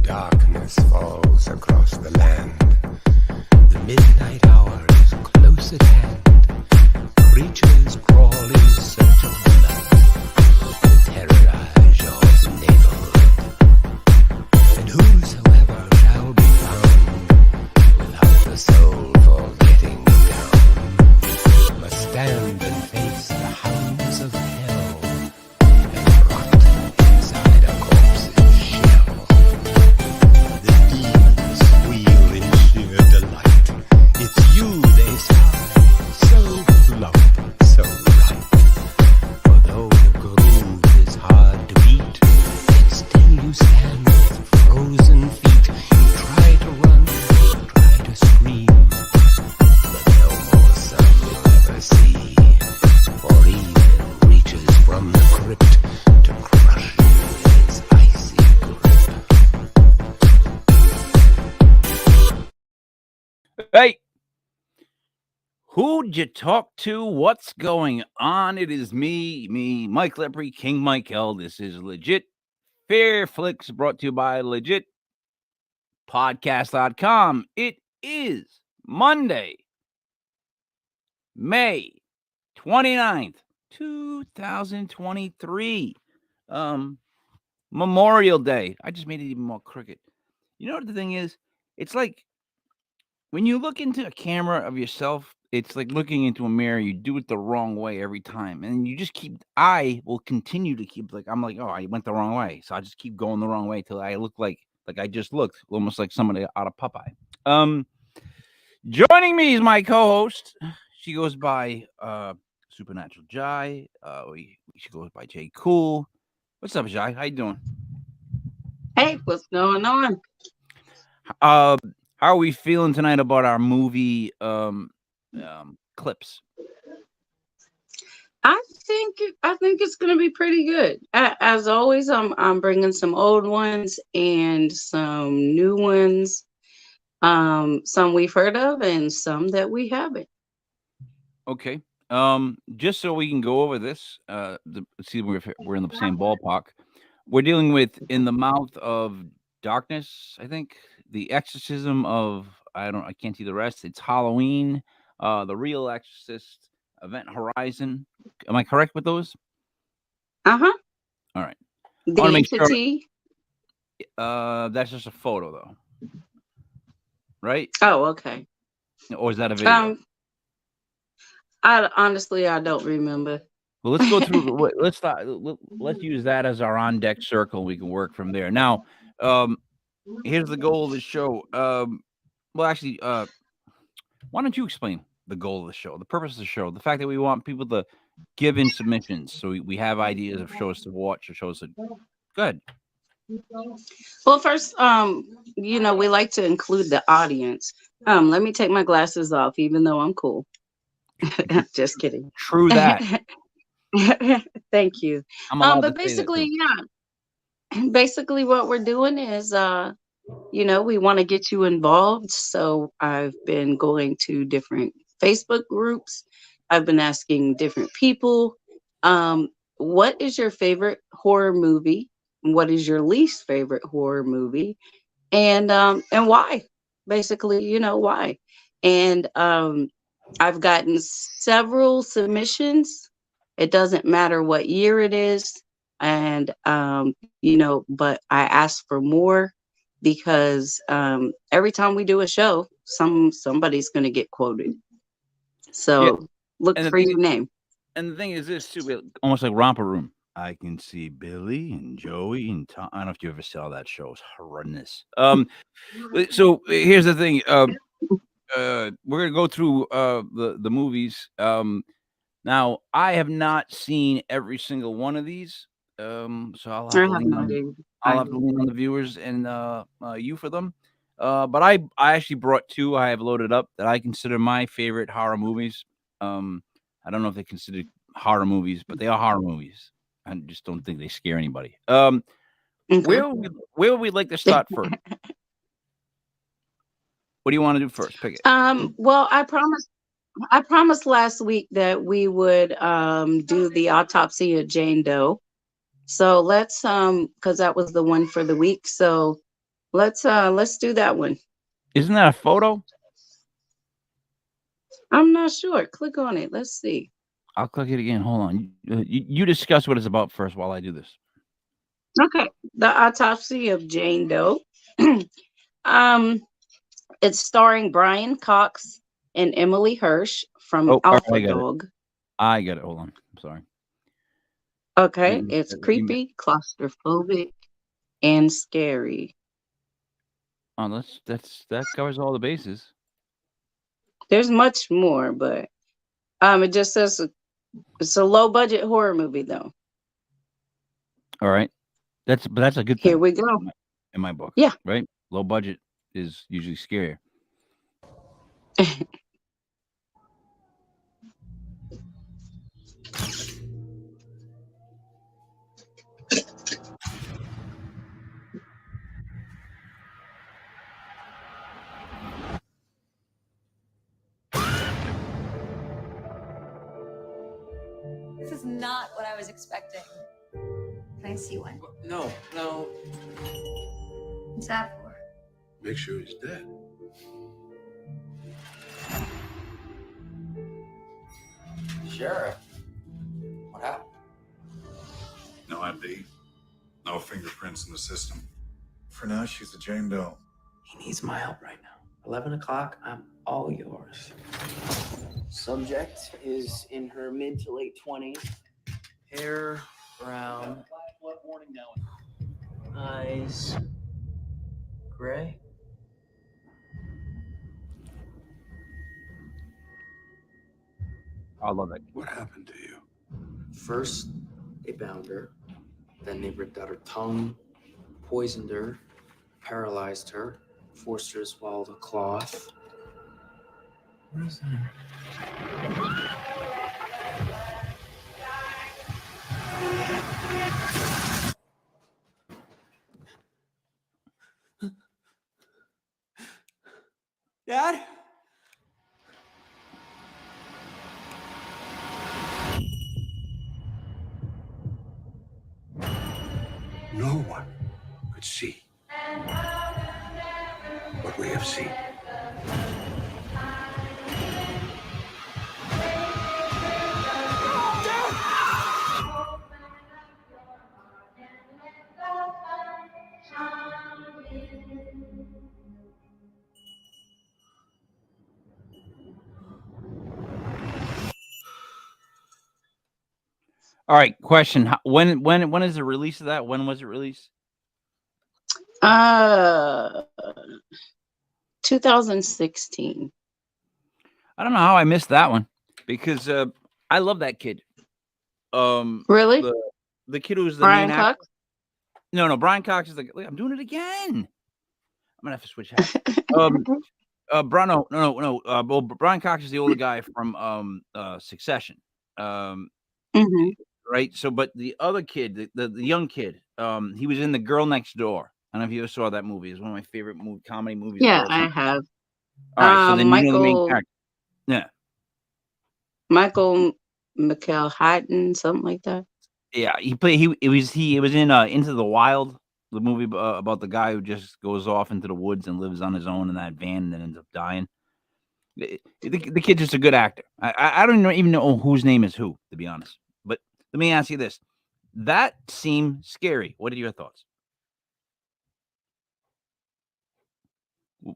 darkness falls across the land. The midnight hour is close at hand. Creatures crawl in search of blood to terrorize your neighborhood. And whosoever shall be found without the soul for getting down must stand and face the hounds of hell and rot inside a corpse's shell. The demons squeal in sheer delight. It's you they sigh, so plump, so right. For though the groove is hard to beat, yet still you stand with frozen feet. You try to run, try to scream, but no more sun you'll ever see. For evil reaches from the crypt to crush you in its icy grip. Hey, who'd you talk to? What's going on? It is me, Mike Lepre, King Mike L. This is Legit Fair Flicks, brought to you by LegitPodcast.com. It is Monday, May 29th, 2023. Memorial Day. I just made it even more crooked. You know what the thing is? It's like when you look into a camera of yourself, it's like looking into a mirror. You do it the wrong way every time. And you just I will continue to keep I'm like, oh, I went the wrong way. So I just keep going the wrong way till I look like I just looked almost like somebody out of Popeye. Joining me is my co-host. She goes by Supernatural Jai. She goes by J Cool. What's up, Jai? How you doing? Hey, what's going on? How are we feeling tonight about our movie clips? I think it's gonna be pretty good. As always, I'm bringing some old ones and some new ones. Some we've heard of and some that we haven't. Okay. Just so we can go over this, see if we're in the same ballpark. We're dealing with In the Mouth of Darkness, I think. The Exorcism of I can't see the rest. It's Halloween, The Real Exorcist, Event Horizon. Am I correct with those? Uh-huh. All right. The Entity. That's just a photo though. Right? Oh, okay. Or is that a video? I honestly don't remember. Well, let's go through. Let's use that as our on deck circle. We can work from there. Now, here's the goal of the show. Well, actually, why don't you explain the goal of the show, the purpose of the show, the fact that we want people to give in submissions, so we have ideas of shows to watch or shows to. Go ahead. Well, first, we like to include the audience. Let me take my glasses off, even though I'm cool. Just kidding. True that. Thank you. But basically, basically what we're doing is, we want to get you involved. So I've been going to different Facebook groups. I've been asking different people, what is your favorite horror movie? What is your least favorite horror movie? And why? Basically, why? And I've gotten several submissions. It doesn't matter what year it is. And, but I ask for more because every time we do a show, somebody's going to get quoted. So look for your name. And the thing is this too, almost like Romper Room. I can see Billy and Joey and Tom. I don't know if you ever saw that show. It's horrendous. So here's the thing. We're gonna go through the movies. Now I have not seen every single one of these. So I'll have to lean on the viewers and you for them. But I actually brought two I have loaded up that I consider my favorite horror movies. I don't know if they're considered horror movies, but they are horror movies. I just don't think they scare anybody. Where would we like to start first? What do you want to do first? Pick it. Well, I promised last week that we would do the autopsy of Jane Doe. So let's because that was the one for the week. So Let's do that one. Isn't that a photo? I'm not sure. Click on it. Let's see. I'll click it again. Hold on. You discuss what it's about first while I do this. Okay. The Autopsy of Jane Doe. um, it's starring Brian Cox and Emily Hirsch from Oh, all right, Alpha I got it. Dog. I got it. Hold on. I'm sorry. Okay, it's You- creepy, claustrophobic, and scary. Oh, that covers all the bases. There's much more, but it just says it's a low budget horror movie though. All right. That's a good Here thing we go. in my book, Yeah. right? Low budget is usually scarier. This is not what I was expecting. Can I see one? No, no. What's that for? Make sure he's dead. Sheriff, what happened? No ID. No fingerprints in the system. For now, she's a Jane Doe. He needs my help right now. 11 o'clock, I'm all yours. Subject is in her mid to late 20s. Hair brown. Eyes gray. I love it. What happened to you? First, they bound her. Then they ripped out her tongue, poisoned her, paralyzed her, forced her to swallow the cloth. What is that? Dad? No one could see what we have seen. All right, question. When is the release of that? When was it released? 2016. I don't know how I missed that one because I love that kid. Really? The kid who's the Brian main actor. Cox? No, Brian Cox is like I'm doing it again. I'm gonna have to switch hats. Bruno, no. Well, Brian Cox is the older guy from Succession. Mhm. Right. So, but the other kid, the young kid, he was in The Girl Next Door. I don't know if you ever saw that movie. It's one of my favorite comedy movies of Yeah, all I time. have. All right, so then you know the main Michael character. Yeah, Michael McElhatton, something like that. yeah. It was in Into the Wild, the movie about the guy who just goes off into the woods and lives on his own in that van and then ends up dying. The kid's just a good actor. I don't even know whose name is who, to be honest. But let me ask you this: that seemed scary. What are your thoughts?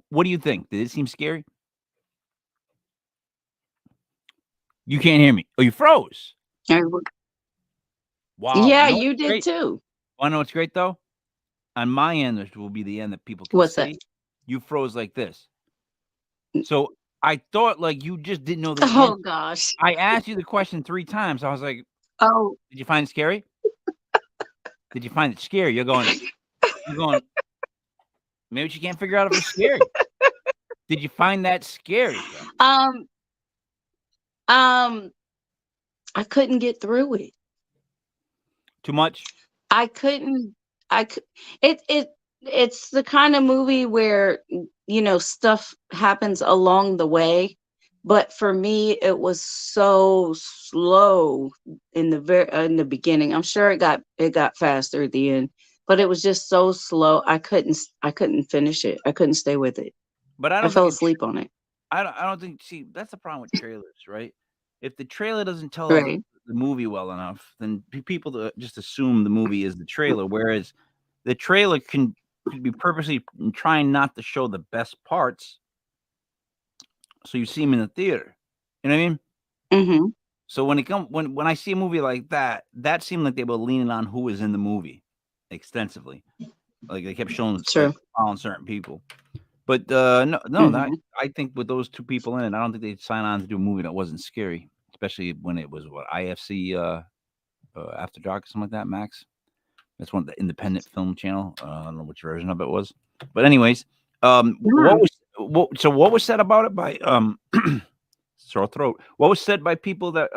What do you think? Did it seem scary? You can't hear me. Oh, you froze. I w- Wow. Yeah, You know what's you did great? too. Want to know what's great though? On my end, which will be the end that people can What's that? see. You froze like this. So I thought like you just didn't know the Oh answer. gosh. I asked you the question 3 times. I was like, Oh, "Did you find it scary? Did you find it scary?" You're going. Maybe she can't figure out if it's scary. Did you find that scary? Though? um, um, I couldn't get through it. Too much? I couldn't. I could. It's the kind of movie where stuff happens along the way, but for me, it was so slow in the beginning. I'm sure it got faster at the end, but it was just so slow. I couldn't finish it. I couldn't stay with it. But I I don't fell think asleep on it. I don't think. See, that's the problem with trailers, right? If the trailer doesn't tell Right. the movie well enough, then people just assume the movie is the trailer. Whereas the trailer could be purposely trying not to show the best parts, so you see them in the theater. You know what I mean? Mm-hmm. So when I see a movie like that, that seemed like they were leaning on who was in the movie extensively. Like they kept showing True. following certain people. But no, that Mm-hmm. I think with those two people in it, I don't think they'd sign on to do a movie that wasn't scary, especially when it was what IFC After Dark or something like that. Max, that's one of the independent film channel. I don't know which version of it was, but anyways, Yeah. what was said about it by sore throat? What was said by people that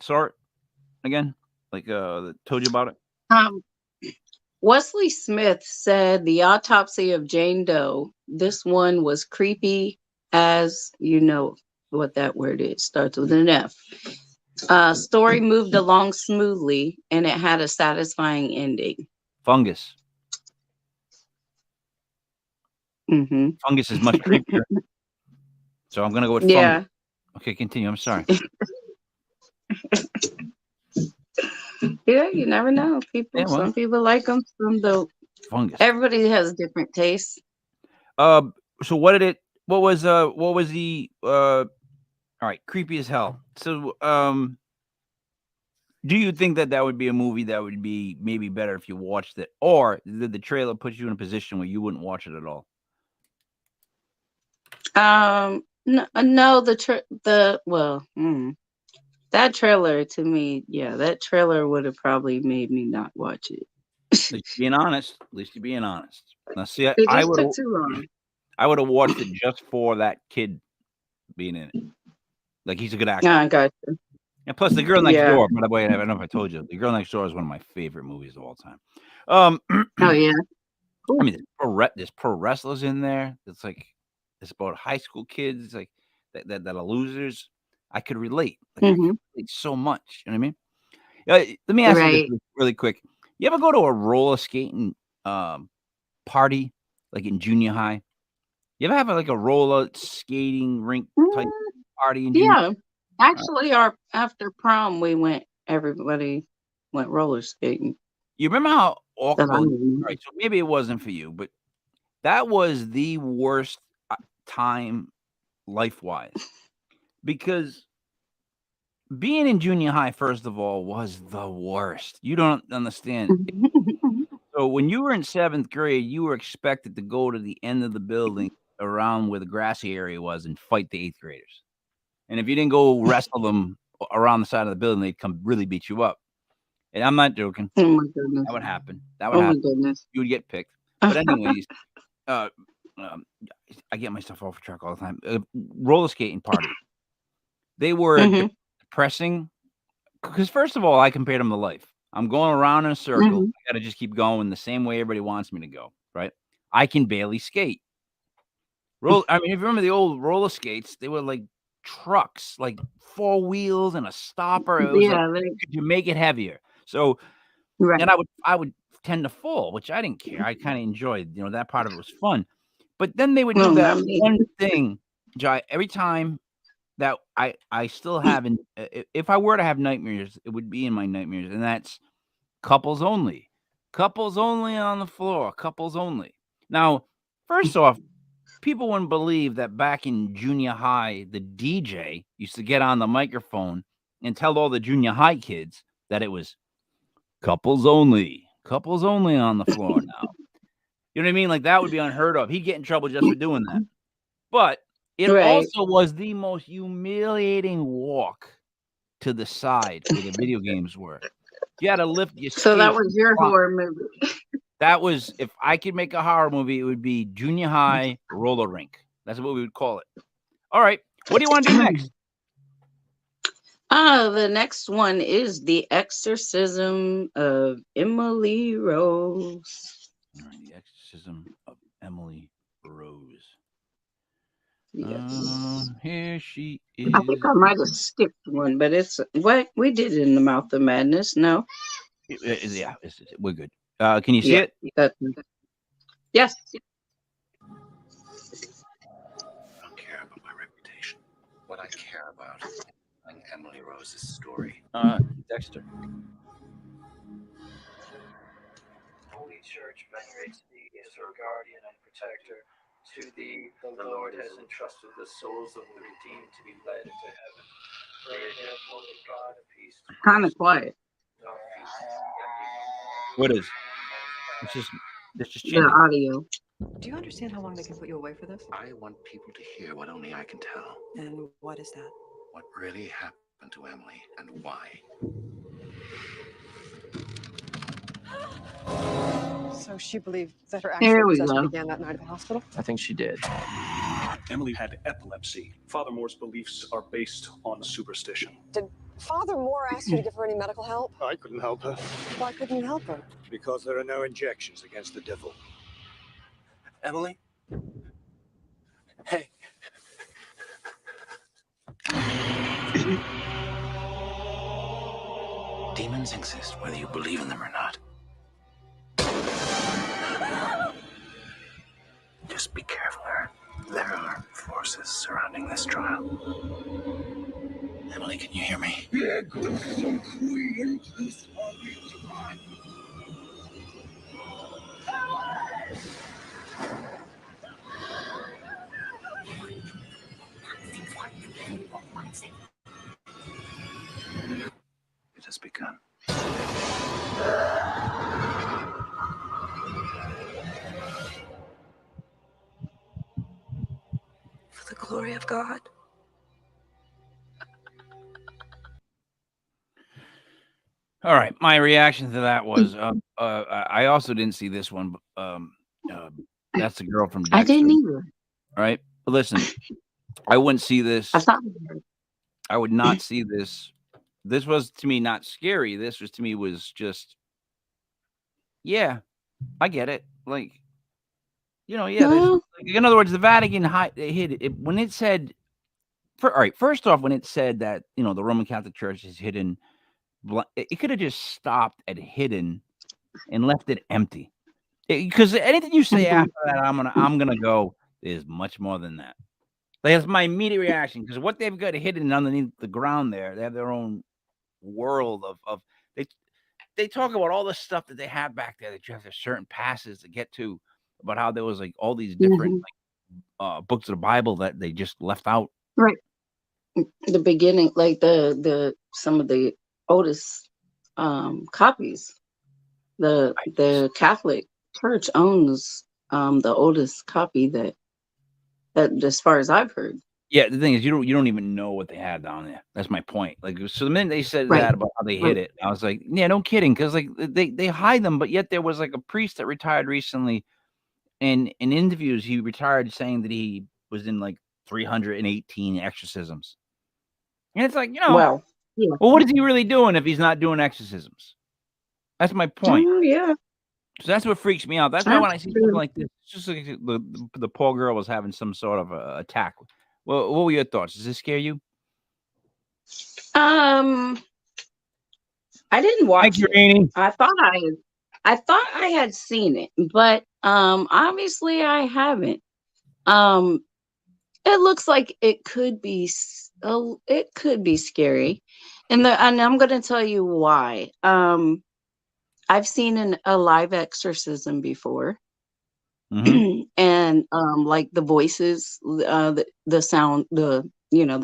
saw it again, like that told you about it? Um, Wesley Smith said the autopsy of Jane Doe. This one was creepy as you know what that word is. Starts with an F. Story moved along smoothly and it had a satisfying ending. Fungus. Mm-hmm. Fungus is much creepier. So I'm gonna go with fungus. Yeah. Okay, continue. I'm sorry. Yeah, you never know. People, Yeah, well. some people like them, some don't. Fungus. Everybody has different tastes. So what was the all right, creepy as hell. So do you think that would be a movie that would be maybe better if you watched it, or did the trailer put you in a position where you wouldn't watch it at all? No, that trailer to me, yeah, that trailer would have probably made me not watch it. At least you're being honest. At least you're being honest. Now, see, It I just would took too long. I would have watched it just for that kid being in it. Like he's a good actor. Yeah, I got you. And plus, The Girl Next Yeah. Door. By the way, I don't know if I told you, The Girl Next Door is one of my favorite movies of all time. Oh yeah. I mean, there's pro wrestlers in there. It's about high school kids. It's like that are losers. I could relate. Like I Mm-hmm. could relate so much. You know what I mean? Let me ask you Right. this really quick. You ever go to a roller skating party, like in junior high? You ever have like a roller skating rink type party in junior? Yeah. Actually, after prom, everybody went roller skating. You remember how awkward? That I All knew. right, so maybe it wasn't for you, but that was the worst time life-wise because being in junior high, first of all, was the worst. You don't understand. So when you were in 7th grade, you were expected to go to the end of the building around where the grassy area was and fight the 8th graders. And if you didn't go wrestle them around the side of the building, they'd come really beat you up. And I'm not joking. Oh my goodness. That would happen. That would Oh my happen. goodness. You would get picked. But anyways, I get myself off track all the time. Roller skating party. They were Mhm. depressing because first of all, I compared them to life. I'm going around in a circle. Mhm. I got to just keep going the same way everybody wants me to go. Right? I can barely skate. I mean, if you remember the old roller skates, they were like trucks, like 4 wheels and a stopper. It was like, Yeah, could you make it heavier? So, right. and I would tend to fall, which I didn't care. I kind of enjoyed, that part of it was fun. But then they would do No, that not me. one thing, Jai, every time that I still have, if I were to have nightmares, it would be in my nightmares, and that's couples only. Couples only on the floor. Couples only. Now, first off, people wouldn't believe that back in junior high, the DJ used to get on the microphone and tell all the junior high kids that it was couples only on the floor now. You know what I mean? Like that would be unheard of. He'd get in trouble just for doing that. But it Right. also was the most humiliating walk to the side where the video games were. You had to lift your So that skates was your and horror movie. that was, if I could make a horror movie, it would be junior high roller rink. That's what we would call it. All right. What do you want to do next? The next one is The Exorcism of Emily Rose. All right, The Exorcism of Emily Rose. Yes. Here she is. I think I might have skipped one, but it's what we did in the Mouth of Madness. No. Yeah, we're good. Can you see Yeah. it? Yes. I don't care about my reputation. What I care about is telling Emily Rose's story. Dexter. Holy Church venerates thee as her guardian and protector. To thee, the Lord has entrusted the souls of the redeemed to be led into heaven. Pray therefore that God of peace. Kind of quiet. What is? It's just The changing. audio. Do you understand how long they can put you away for this? I want people to hear what only I can tell. And what is that? What really happened to Emily and why. So she believed that her Here actual we possession go. began that night at the hospital? I think she did. Emily had epilepsy. Father Moore's beliefs are based on superstition. Did Father Moore ask you to give her any medical help? I couldn't help her. Why couldn't you help her? Because there are no injections against the devil. Emily? Hey. Demons exist whether you believe in them or not. Just be careful, Aaron. There are forces surrounding this trial. Emily, can you hear me? It has begun. For the glory of God. All right, my reaction to that was I also didn't see this one. But, that's the girl from Dexter. I didn't either. All right, but listen, I wouldn't see this. I thought. I would not see this. This was to me not scary. This was to me was just, yeah, I get it. Like, yeah. No. In other words, the Vatican hid it when it said. All right, first off, when it said that the Roman Catholic Church is hidden. It could have just stopped at hidden and left it empty. Because anything you say after that, I'm gonna go. There's much more than that. That's my immediate reaction. Because what they've got hidden underneath the ground there, they have their own world of they talk about all the stuff that they have back there that you have to certain passes to get to. About how there was like all these different books of the Bible that they just left out. Right. The beginning, like the some of the oldest copies. The Catholic Church owns the oldest copy that as far as I've heard. Yeah, the thing is, you don't even know what they had down there. That's my point. Like, so the minute they said Right. that about how they hid it, I was like, yeah, no kidding, because like they hide them, but yet there was like a priest that retired recently, and in interviews he retired saying that he was in like 318 exorcisms, and it's like Well, yeah. Well, what is he really doing if he's not doing exorcisms? That's my point. Yeah. So that's what freaks me out. That's why when I see something like this, it's just like the poor girl was having some sort of attack. Well, what were your thoughts? Does this scare you? I didn't watch it. I thought I had seen it, but obviously I haven't. It looks like it could be scary, and I'm going to tell you why. I've seen a live exorcism before. Mm-hmm. And like the voices, the sound, the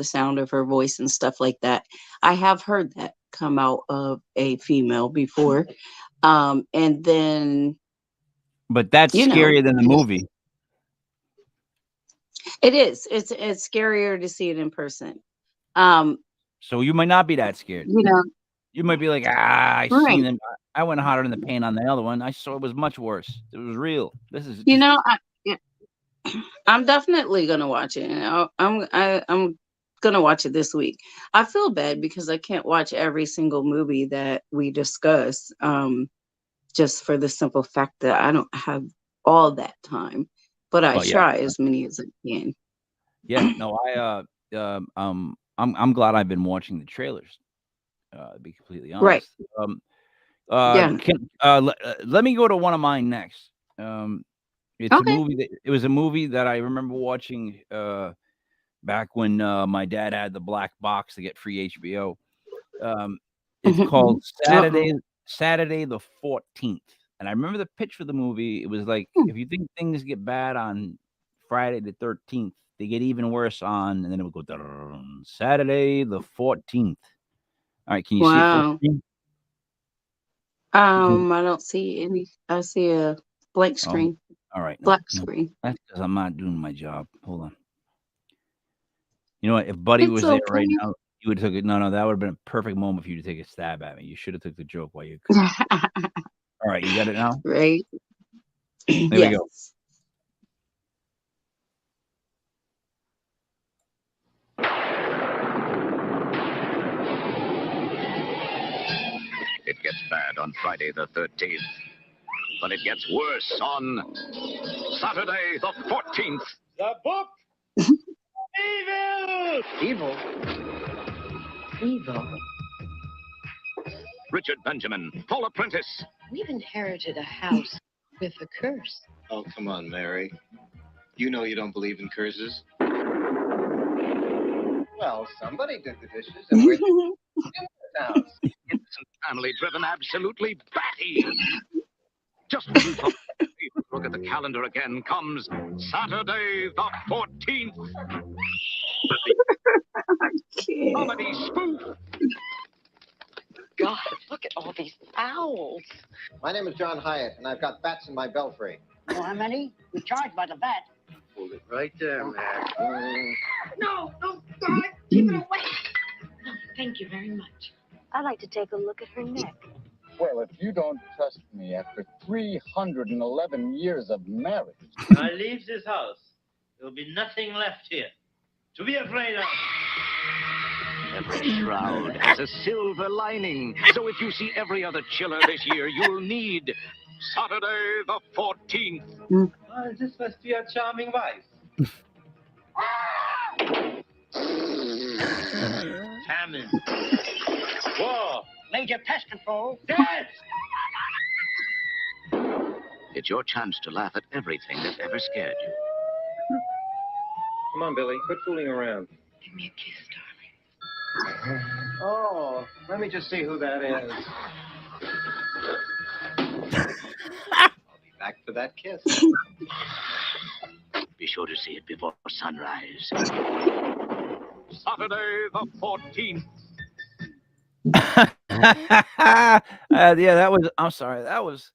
sound of her voice and stuff like that. I have heard that come out of a female before. And then but that's scarier than the movie. It is. It's scarier to see it in person. So you might not be that scared. You might be like, I seen them. I went harder in the paint on the other one. I saw it was much worse. It was real. This is I'm definitely gonna watch it. I'm gonna watch it this week. I feel bad because I can't watch every single movie that we discuss, just for the simple fact that I don't have all that time. But I try as many as I can. Yeah, no, I'm glad I've been watching the trailers. To be completely honest, Yeah. Let me go to one of mine next. It's a Okay. movie it was a movie that I remember watching back when my dad had the black box to get free HBO. It's called Uh-oh. Saturday the 14th. And I remember the pitch for the movie. It was like, if you think things get bad on Friday the 13th, they get even worse on, and then it would go Saturday the 14th. All right, can you see it full Wow. screen? I don't see any. I see a blank Oh, screen. all right. No, Black no. screen. That's because I'm not doing my job. Hold on. You know what? If Buddy It's was there right okay. now, you would have took it. No, that would have been a perfect moment for you to take a stab at me. You should have took the joke while you could. All right, you got it now? Right. There we Yes. go. It gets bad on Friday the 13th, but it gets worse on Saturday the 14th. The book. Evil. Evil. Richard Benjamin, Paula Prentice. We've inherited a house with a curse. Oh, come on, Mary. You know you don't believe in curses. Well, somebody did the dishes, and we're in the house. Innocent family driven absolutely batty. Just when you thought, look at the calendar again, comes Saturday the 14th. Comedy spoof. God, look at all these owls. My name is John Hyatt, and I've got bats in my belfry. You know how many? We charge by the bat. Hold it right there, Mac. No, God, keep it away. No, thank you very much. I'd like to take a look at her neck. Well, if you don't trust me after 311 years of marriage. When I leave this house, there will be nothing left here to be afraid of. Every shroud has a silver lining. So if you see every other chiller this year, you'll need Saturday the 14th. Well, this must be a charming wife. Famine. War. Major pest control. Death. It's your chance to laugh at everything that ever scared you. Come on, Billy. Quit fooling around. Give me a kiss, darling. Oh, let me just see who that is. I'll be back for that kiss. Be sure to see it before sunrise. Saturday the 14th. Yeah, that was. I'm sorry. That was.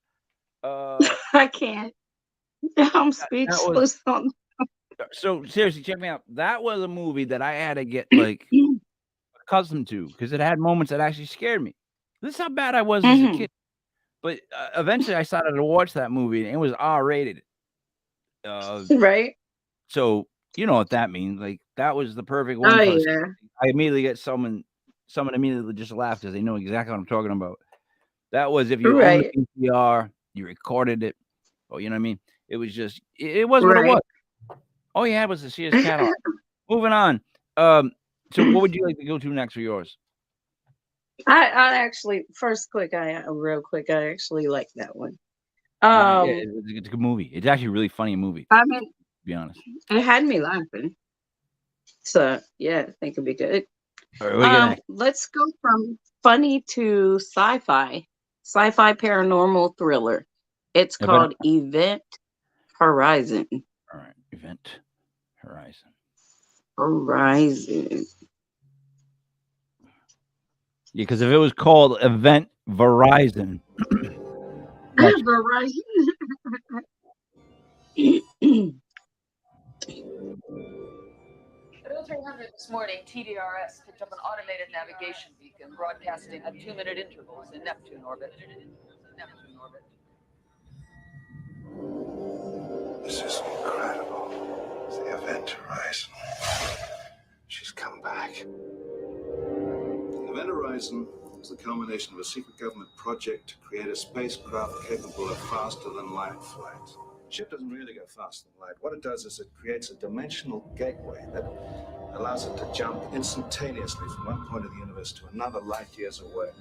I can't. I'm speechless. So seriously, check me out. That was a movie that I had to get like accustomed to because it had moments that actually scared me. This is how bad I was as a kid. But eventually, I started to watch that movie, and it was R-rated. Right. So you know what that means. Like that was the perfect one. Oh, for yeah. I immediately get someone immediately just laugh because they know exactly what I'm talking about. That was if you owned a VCR, you recorded it. Oh, you know what I mean? It was just it was what it was. All you had was the Sears catalog. Moving on. So what would you like to go to next for yours? I actually real quick, I actually like that one. Yeah, it's a good movie. It's actually a really funny movie. I mean, to be honest, it had me laughing. So yeah, I think it'd be good. All right, let's go from funny to sci-fi paranormal thriller. It's called Event Horizon. All right, Event Horizon. Yeah, because if it was called Event Verizon. Verizon. 0300 this morning, TDRS picked up an automated navigation beacon broadcasting at 2-minute intervals in Neptune orbit. This is incredible. It's the Event Horizon. She's come back. Event Horizon is the culmination of a secret government project to create a spacecraft capable of faster-than-light flight. The ship doesn't really go faster than light. What it does is it creates a dimensional gateway that allows it to jump instantaneously from one point of the universe to another light years away.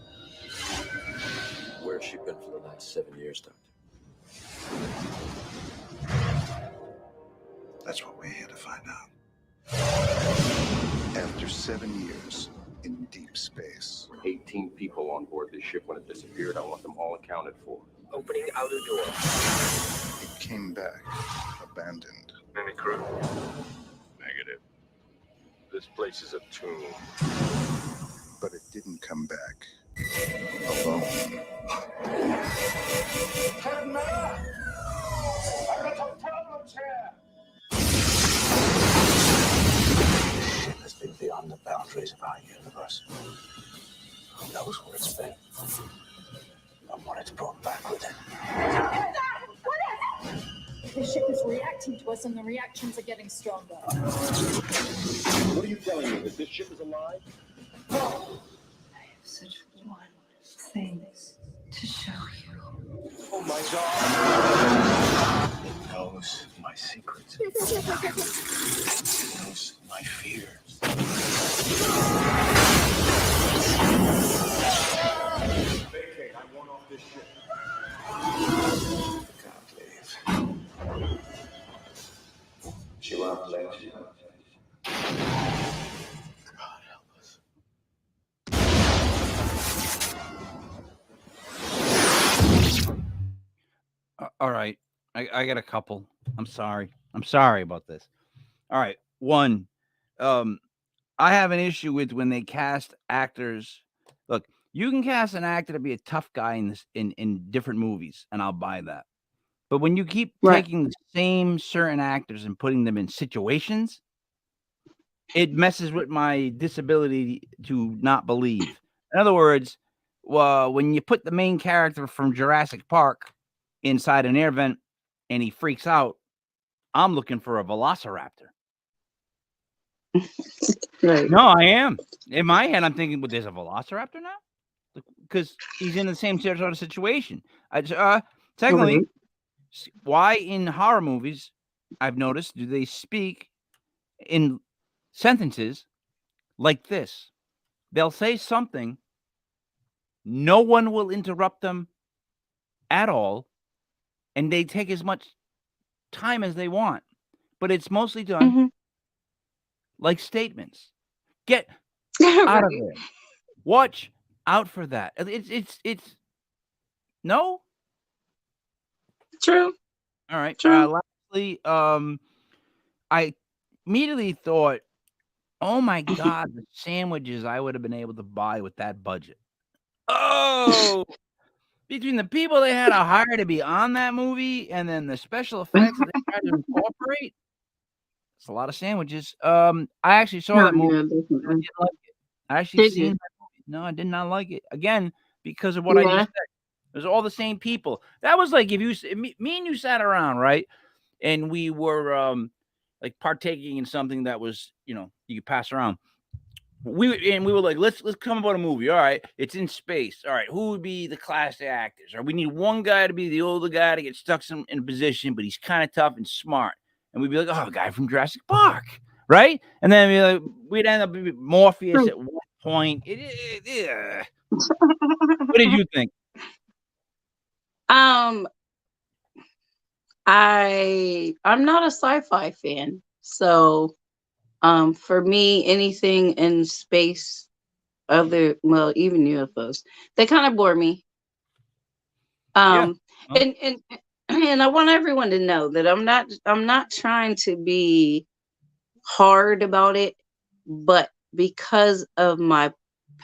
Where been for the last 7 years, Doctor? That's what we're here to find out. After 7 years in deep space, 18 people on board this ship when it disappeared. I want them all accounted for. Opening outer door. it came back abandoned. Any crew? Negative. This place is a tomb. But it didn't come back alone. Captain Miller! I've got some problems here! This ship has been beyond the boundaries of our universe. Who knows where it's been? And what it's brought back with it. The ship is reacting to us, and the reactions are getting stronger. What are you telling me? That this ship is alive? I have such one thing to show you. Oh my God! It knows my secrets. It knows my fears. Vacate. I want off this ship. Can't leave. She won't let you. God help us. All right. I got a couple. I'm sorry about this. All right. One, I have an issue with when they cast actors. Look, you can cast an actor to be a tough guy in different movies, and I'll buy that. But when you keep taking the same certain actors and putting them in situations, it messes with my disability to not believe. In other words, when you put the main character from Jurassic Park inside an air vent and he freaks out, I'm looking for a velociraptor. Right. No, I am. In my head, I'm thinking, well, there's a velociraptor now? Because he's in the same sort of situation. Secondly, why in horror movies, I've noticed, do they speak in sentences like this? They'll say something, no one will interrupt them at all, and they take as much time as they want, but it's mostly done like statements. Get out of there. Watch out for that. It's no. True. All right. True. Lastly, I immediately thought, oh my God, the sandwiches I would have been able to buy with that budget. Oh, between the people they had to hire to be on that movie and then the special effects that they tried to incorporate, it's a lot of sandwiches. I actually saw that movie. I didn't like it. I actually seen that movie. No, I did not like it. Again, because of what I just said. It was all the same people. That was like if you, me and you sat around, right? And we were like partaking in something that was, you could pass around. We were like, let's come about a movie. All right, it's in space. All right, who would be the class actors? Or we need one guy to be the older guy to get stuck in a position, but he's kind of tough and smart. And we'd be like, oh, a guy from Jurassic Park, right? And then we'd end up with Morpheus at one point. What did you think? I'm not a sci-fi fan, so for me, anything in space, even UFOs, they kind of bore me. And I want everyone to know that I'm not trying to be hard about it, but because of my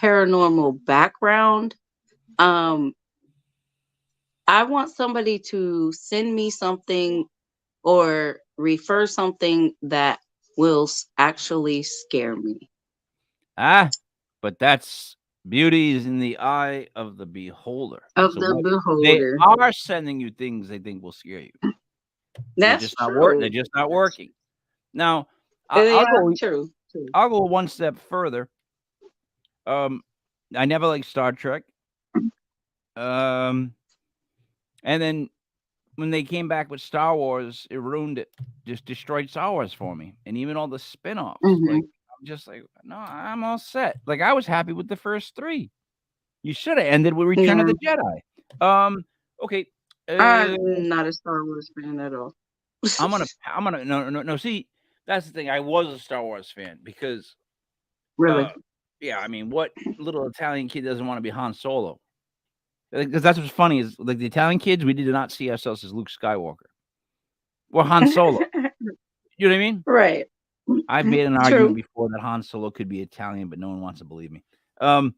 paranormal background, I want somebody to send me something or refer something that will actually scare me. But that's beauty is in the eye of the beholder. They are sending you things they think will scare you. That's true. They're just not working. Now, true. I'll go one step further. I never liked Star Trek. And then when they came back with Star Wars, it ruined it. Just destroyed Star Wars for me. And even all the spin-offs. Like, I'm just like, no, I'm all set. Like, I was happy with the first three. You should have ended with Return of the Jedi. Okay. I'm not a Star Wars fan at all. I'm gonna no. See, that's the thing. I was a Star Wars fan because, Really? yeah. I mean, what little Italian kid doesn't want to be Han Solo? Because that's what's funny is like the Italian kids, we did not see ourselves as Luke Skywalker or Han Solo. You know what I mean? Right. I've made an argument True. before that Han Solo could be Italian, but no one wants to believe me. All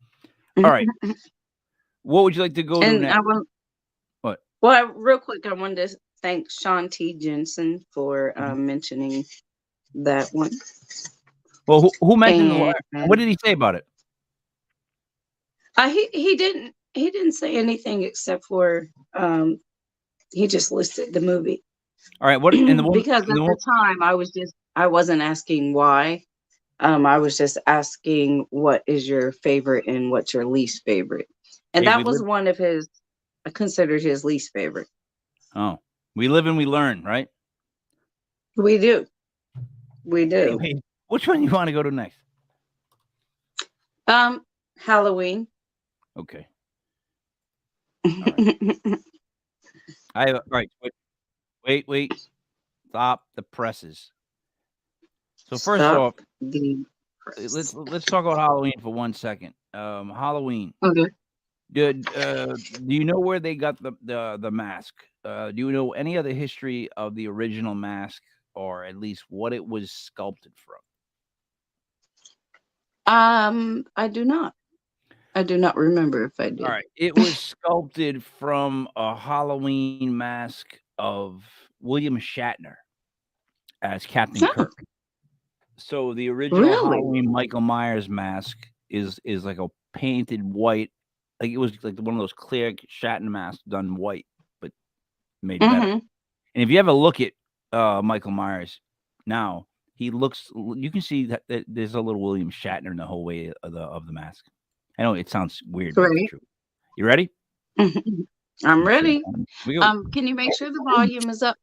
right. What would you like to go to And next? I want, What? well, real quick, I wanted to thank Sean T. Jensen for mentioning that one. Well, who mentioned And what did he say about it? he didn't say anything except for he just listed the movie. All right. What and the one Because at the time I wasn't asking why. I was just asking what is your favorite and what's your least favorite. And Hey, that was one of his considered his least favorite. Oh, we live and we learn, right? We do. We do. Anyway, which one you want to go to next? Halloween. Okay. All right. All right. Wait. Stop the presses. So first off, let's talk about Halloween for 1 second. Halloween. Okay. Do you know where they got the mask? Do you know any of the history of the original mask, or at least what it was sculpted from? I do not. I do not remember if I did. All right. It was sculpted from a Halloween mask of William Shatner as Captain Kirk. So the original Halloween Michael Myers mask is like a painted white, like it was like one of those clear Shatner masks done white, but made better. And if you ever look at Michael Myers now, he looks. You can see that there's a little William Shatner in the whole way of the mask. I know it sounds weird, but it's true. You ready? I'm ready. Sure. Can you make sure the volume is up?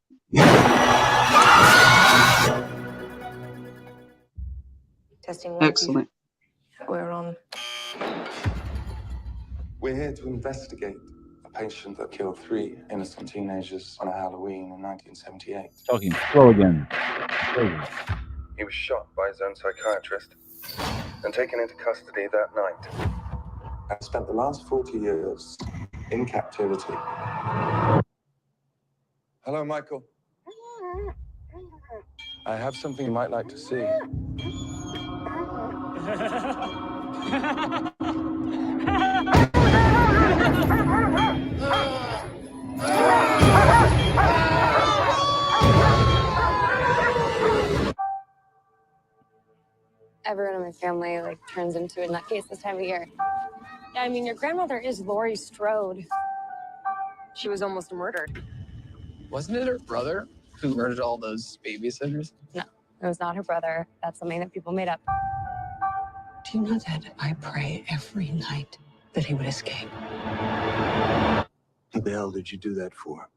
Testing 1, 2, 3. Excellent. We're on. We're here to investigate a patient that killed 3 innocent teenagers on a Halloween in 1978. Talking slow again. He was shot by his own psychiatrist and taken into custody that night. I spent the last 40 years in captivity. Hello, Michael. I have something you might like to see. Everyone in my family turns into a nutcase this time of year. Yeah, I mean, your grandmother is Laurie Strode. She was almost murdered. Wasn't it her brother who murdered all those babysitters? No, it was not her brother. That's something that people made up. Do you know that I pray every night that he would escape? What the hell did you do that for?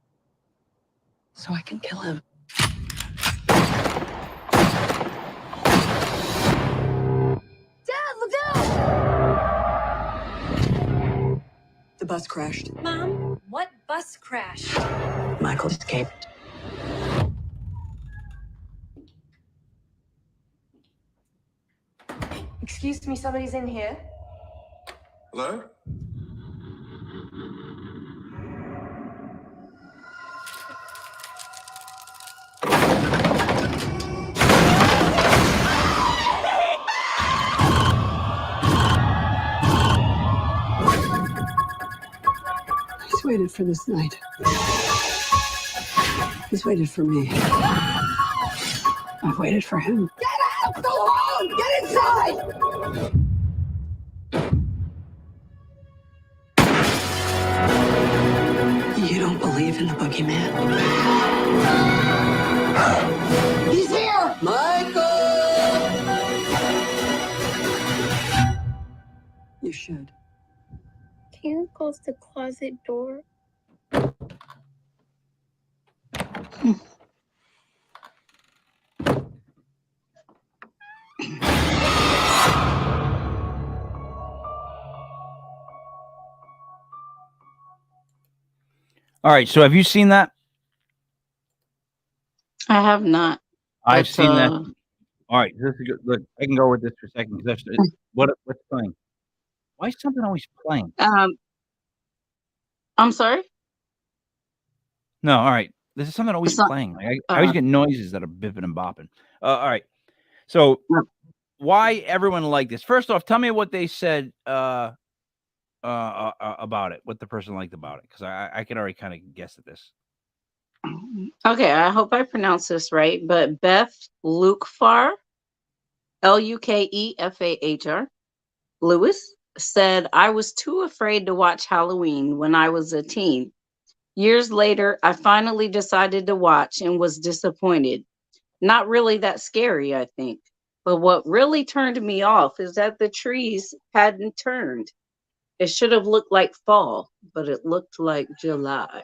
So I can kill him. Dad, look out! The bus crashed. Mom, what bus crashed? Michael escaped. Excuse me, somebody's in here. Hello? He's waited for this night. He's waited for me. I've waited for him. Get out! Go home! Get inside! You don't believe in the boogeyman? He's here! Michael! You should. Can you close the closet door? All right. So have you seen that? I have not. I've But seen that. All right. This is good. Look, I can go with this for a second because what's playing? Why is something always playing? I'm sorry? No. All right. This is something always It's not playing. Like I always get noises that are bipping and bopping. All right. So why everyone liked this? First off, tell me what they said about it. What the person liked about it, because I can already kind of guess at this. okay, I hope I pronounced this right, but Beth Lukefar, Lukefar, Lewis, said, I was too afraid to watch Halloween when I was a teen. Years later, I finally decided to watch and was disappointed. Not really that scary, I think. But what really turned me off is that the trees hadn't turned. It should have looked like fall, but it looked like July.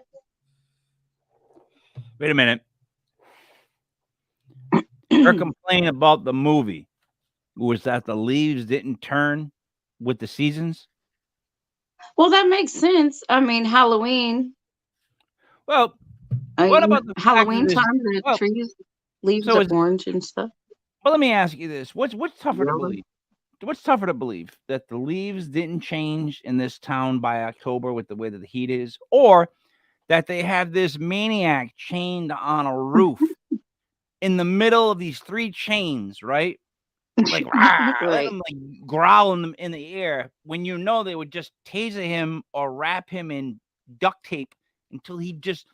Wait a minute. Her complaint about the movie was that the leaves didn't turn with the seasons. Well, that makes sense. I mean, Halloween. Well, what about the fact that Halloween this? time, the Well, trees, leaves so are is orange and stuff. well, let me ask you this: what's tougher to Really? believe? What's tougher to believe, that the leaves didn't change in this town by October with the way that the heat is, or that they have this maniac chained on a roof in the middle of these 3 chains, right? Like, "Rah," let Right. them like growl in the air when you know they would just taser him or wrap him in duct tape until he just.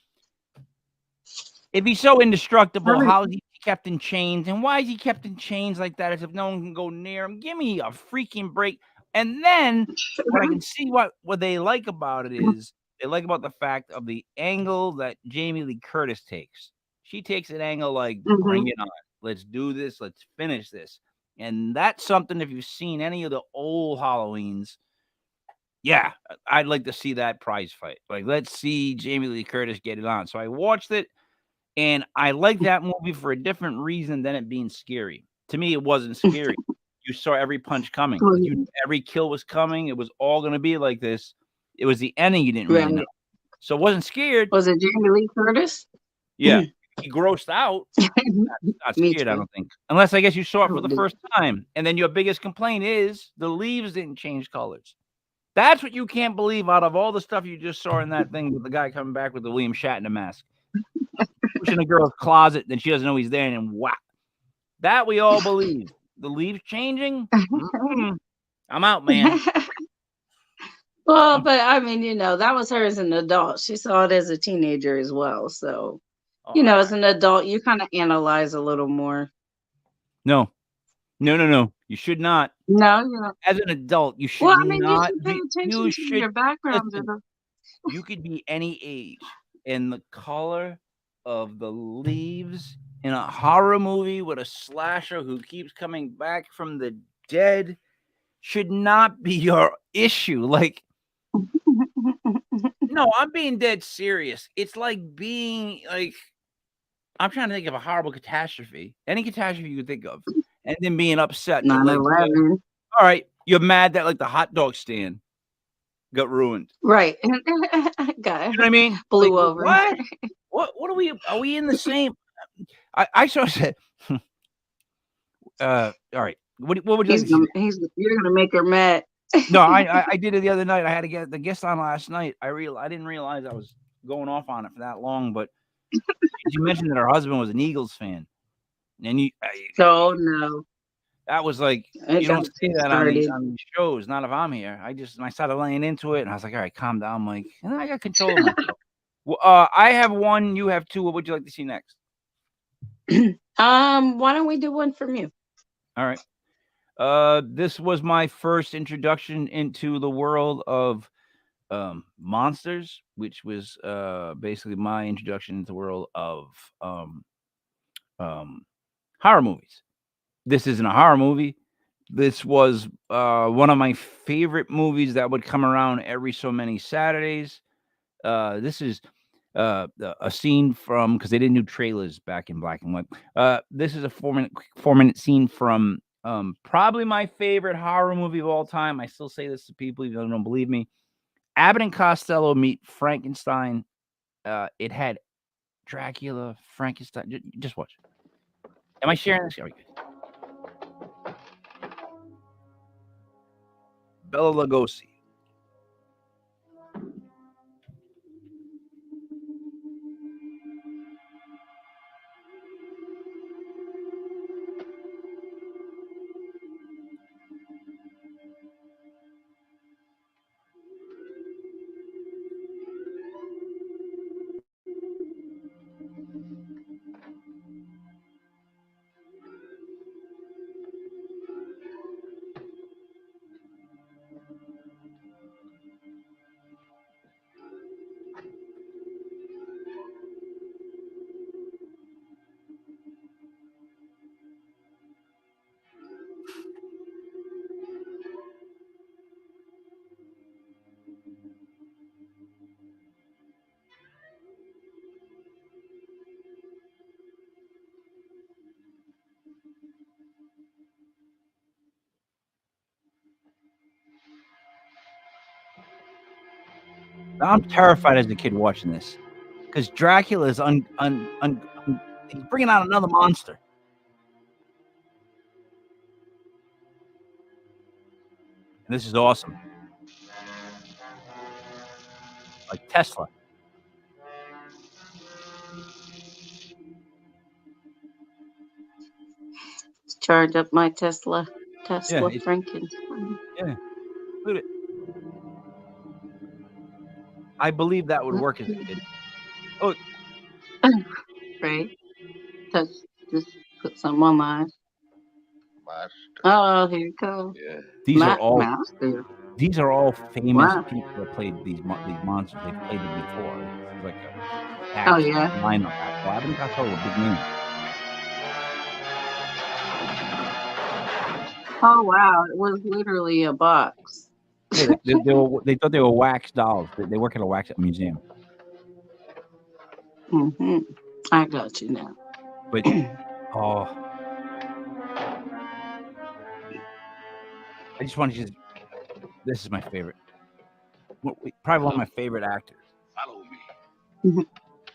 If he's so indestructible, how is he kept in chains? And why is he kept in chains like that as if no one can go near him? Give me a freaking break. And then what I can see what they like about it is they like about the fact of the angle that Jamie Lee Curtis takes. She takes an angle like, bring it on. Let's do this. Let's finish this. And that's something, if you've seen any of the old Halloweens, yeah, I'd like to see that prize fight. Like, let's see Jamie Lee Curtis get it on. So I watched it. And I like that movie for a different reason than it being scary. To me, it wasn't scary. You saw every punch coming. Like every kill was coming. It was all going to be like this. It was the ending you didn't really know. So I wasn't scared. Was it Jamie Lee Curtis? Yeah. He grossed out. Not scared, I don't think. Unless I guess you saw it for the first time. And then your biggest complaint is the leaves didn't change colors. That's what you can't believe out of all the stuff you just saw in that thing with the guy coming back with the William Shatner mask. Pushing a girl's closet, then she doesn't know he's there, and then whack. That we all believe. The leaves changing? I'm out, man. Well, but I mean, that was her as an adult. She saw it as a teenager as well. So, as an adult, you kind of analyze a little more. No. You should not. No. As an adult, you should Well, I mean, not. you should pay attention to your background. Listen, you could be any age, and the color of the leaves in a horror movie with a slasher who keeps coming back from the dead should not be your issue. Like, no, I'm being dead serious. It's like being like, I'm trying to think of a horrible catastrophe, any catastrophe you could think of, and then being upset that, like, 9/11. all right, you're mad that like the hot dog stand got ruined. Right. You know what I mean? Blew Like, over. What are we in the same? I sort of said, all right. What would you like to see? You're gonna make her mad. No, I did it the other night. I had to get the guest on last night. I didn't realize I was going off on it for that long, but you mentioned that her husband was an Eagles fan, and Oh no. that was like, you don't see that on these shows. Not if I'm here. I started laying into it, and I was like, all right, calm down, Mike. And then I got control of myself. Well, I have one. You have two. What would you like to see next? Why don't we do one from you? All right. This was my first introduction into the world of monsters, which was basically my introduction into the world of horror movies. This isn't a horror movie. This was one of my favorite movies that would come around every so many Saturdays. This is a scene from, because they didn't do trailers back in black and white. This is a 4-minute scene from probably my favorite horror movie of all time. I still say this to people even though they don't believe me. Abbott and Costello meet Frankenstein It had Dracula, Frankenstein. Just watch. Am I sharing this? Okay. Bela Lugosi. I'm terrified as a kid watching this because Dracula is he's bringing out another monster. And this is awesome. Like Tesla. Charge up my Tesla Yeah, Frankenstein. yeah. Look at it. I believe that would work as a kid. Oh, Right. Just put some on my eyes. Oh, here you go. Yeah. These are all Master. these are all famous Wow. people that played these monsters. They've played them before. It's like a Oh packed yeah. lineup. Well, Abbott and Costello were big names. Oh wow, it was literally a box. Yeah, they thought they were wax dolls. They work at a wax museum. Mm-hmm. I got you now. But oh, I just want to this is my favorite. Probably one of my favorite actors Follow me.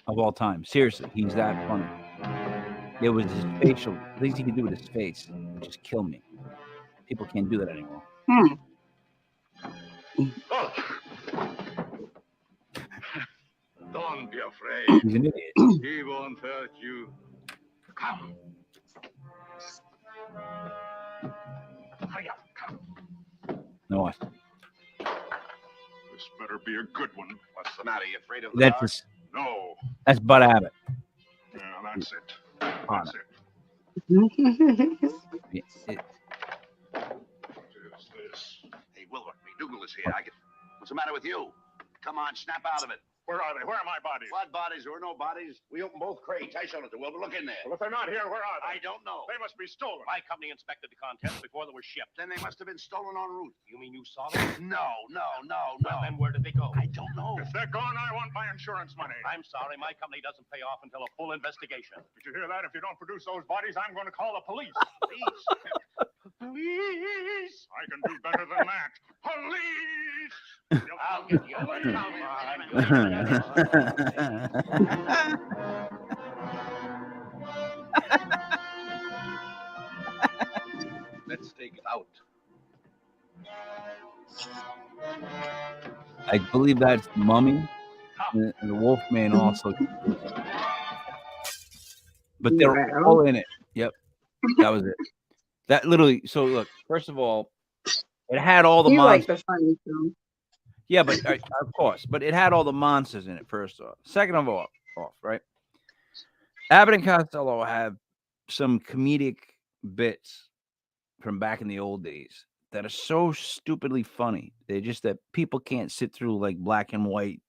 of all time. Seriously, he's that funny. It was his facial things he could do with his face just kill me. People can't do that anymore. Don't be afraid. He's an idiot. He won't hurt you. Come. Hurry up. Come. No, what? This better be a good one. What's the matter? You afraid of the That's dark? his, No. that's Bud Abbott. Yeah, that's it. On That's it. It- What is this? Hey, Wilbur, McDougal is here. What's the matter with you? Come on, snap out of it. Where are they? Where are my bodies? What bodies? There were no bodies. We opened both crates. I showed it to Wilbur. Look in there. Well, if they're not here, where are they? I don't know. They must be stolen. My company inspected the contents before they were shipped. Then they must have been stolen en route. You mean you saw them? No. Well, then where did they go? I don't know. If they're gone, I want my insurance money. I'm sorry. My company doesn't pay off until a full investigation. Did you hear that? If you don't produce those bodies, I'm going to call the police. Police? Police! I can do better than that. Police! I'll get you. Let's take it out. I believe that's the Mummy and the Wolfman also. But they're all in it. Yep. That was it. That literally. So look, first of all, it had all the You like monsters. the funny film. Yeah, but of course, but it had all the monsters in it. First off, second of all, right? Abbott and Costello have some comedic bits from back in the old days that are so stupidly funny. They're just that people can't sit through like black and white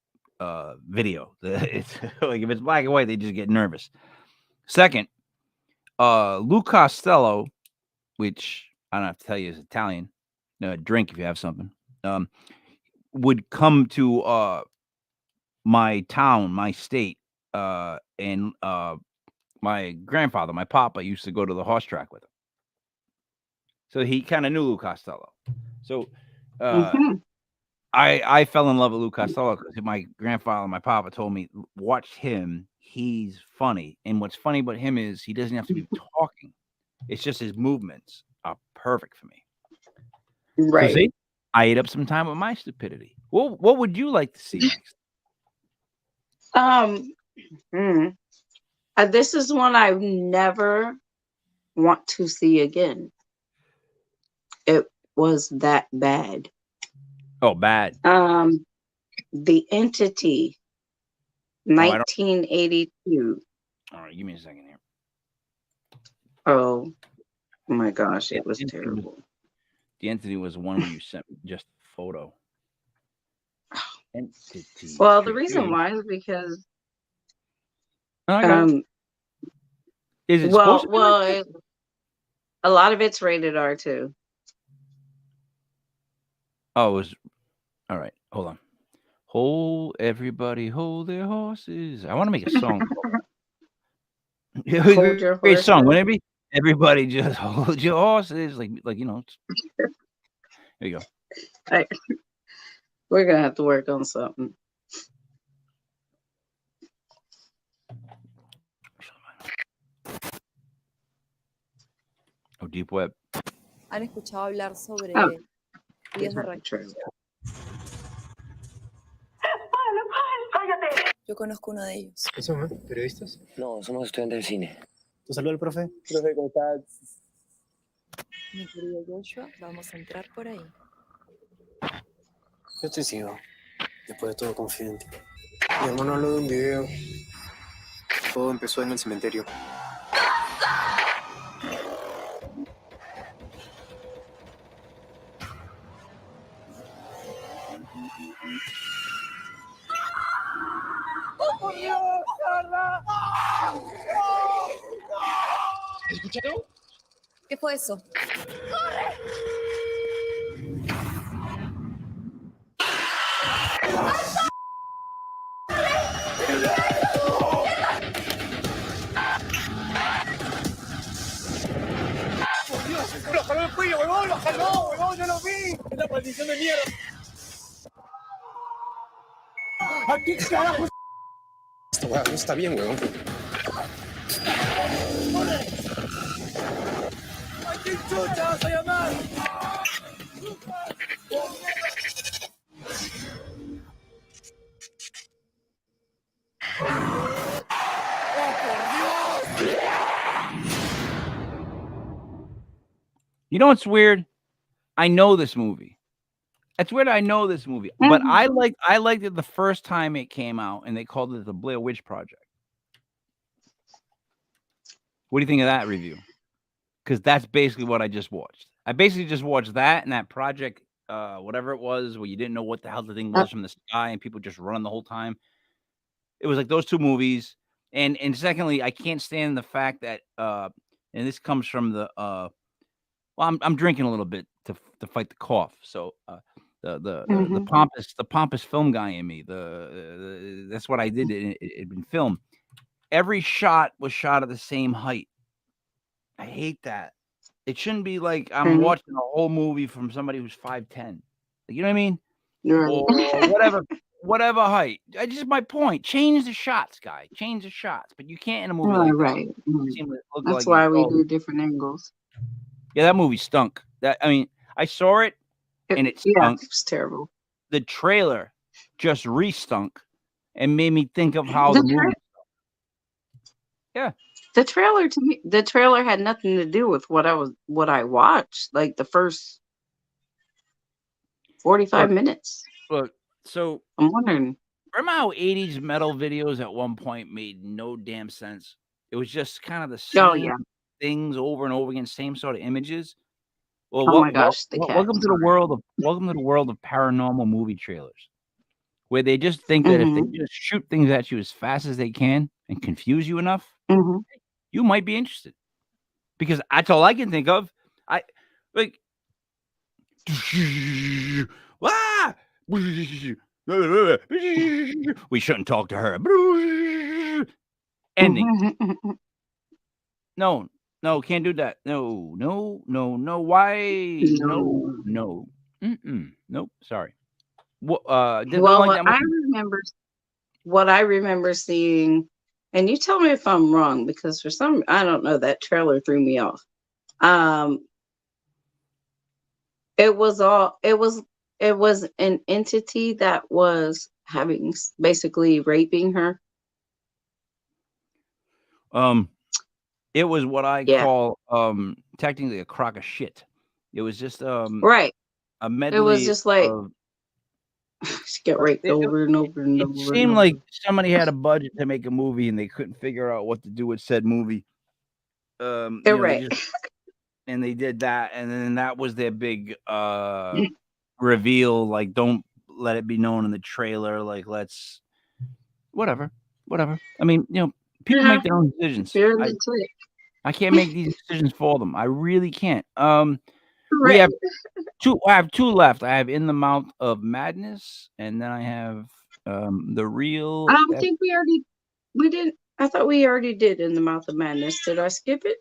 video. It's like if it's black and white, they just get nervous. Second, Lou Costello, which I don't have to tell you is Italian. Drink if you have something. Would come to my town, my state, and my grandfather, my papa, used to go to the horse track with him. So he kind of knew Lou Costello. So I fell in love with Lou Costello because my grandfather and my papa told me, watch him. He's funny. And what's funny about him is he doesn't have to be talking. It's just his movements are perfect for me. So Right. see, I ate up some time with my stupidity. What would you like to see next? This is one I never want to see again. It was that bad. Oh, bad. The Entity, Oh, I don't. 1982. All right, give me a second here. Oh my gosh, Yeah, it was terrible. The Entity was the one where you sent me just a photo. Entity. Well, the reason why is because Oh, I got it. Is it supposed to be like that? a lot of it's rated R too. Oh, it was all right. Hold on. Everybody hold their horses. I want to make a song. Hold your Great song, horses. wouldn't it be? Everybody just hold your horses, like you know. There you go. We're gonna have to work on something. Oh, Deep Web. ¿Han escuchado hablar sobre Oh, vías de reacción? Yo conozco uno de ellos. ¿Qué somos? ¿Periodistas? No, somos estudiantes de cine. ¿Te saluda el profe? Profe, ¿cómo estás? Mi querido Joshua, vamos a entrar por ahí. Yo te sigo. Después de todo, confío en ti. Mi hermano habló de un video. Todo empezó en el cementerio. ¡Oh, por Dios, Carla! ¿Escucharon? ¿Qué fue eso? ¡Corre! ¡Por Dios! ¡Lo jaló el cuello, huevón! ¡Lo jaló, huevón! ¡Yo lo vi! ¡Es la maldición de mierda! ¿A qué carajo? Esto, huevón, no está bien, huevón. ¿A quién chucha vas a llamar? You know what's weird? I know this movie. It's weird. I know this movie, but I liked it the first time it came out, and they called it the Blair Witch Project. What do you think of that review? Because that's basically what I just watched. I basically just watched that and that project, whatever it was, where you didn't know what the hell the thing was from the sky, and people just running the whole time. It was like those two movies, and secondly, I can't stand the fact that, and this comes from the, well, I'm drinking a little bit to fight the cough, so the pompous film guy in me, that's what I did. It been filmed. Every shot was shot at the same height. I hate that. It shouldn't be like I'm watching a whole movie from somebody who's 5'10". You know what I mean? Or whatever height. I just my point. Change the shots, guy. Change the shots. But you can't in a movie like that. Right. Look That's like why we do different angles. Yeah, that movie stunk. I mean, I saw it and it stunk. Yeah, it was terrible. The trailer just re-stunk and made me think of how the movie. Yeah. The trailer to me, the trailer had nothing to do with what I watched. Like the first 45 minutes. Look, so I'm wondering. Remember how 80s metal videos at one point made no damn sense? It was just kind of the same things over and over again, same sort of images. Well, oh my gosh, welcome to the world of paranormal movie trailers, where they just think that if they just shoot things at you as fast as they can and confuse you enough, you might be interested. Because that's all I can think of. We shouldn't talk to her. Ending. No, can't do that. No. Why? No. Nope. Sorry. Don't Well, like that movie? what I remember seeing, and you tell me if I'm wrong, because for some, I don't know, that trailer threw me off. It was all it was an entity that was basically raping her. It was what I Yeah. call technically a crock of shit. It was just Right. a It was medley just like of she get raped over and over and it over and seemed like over. somebody had a budget to make a movie and they couldn't figure out what to do with said movie. They Right. just and they did that, and then that was their big reveal. Like, don't let it be known in the trailer. Like, let's whatever. I mean, people make their own decisions. Fear the trick. I can't make these decisions for them. I really can't. We Right. have two. I have two left. I have In the Mouth of Madness, and then I have the real. I don't think we didn't. I thought we already did In the Mouth of Madness. Did I skip it?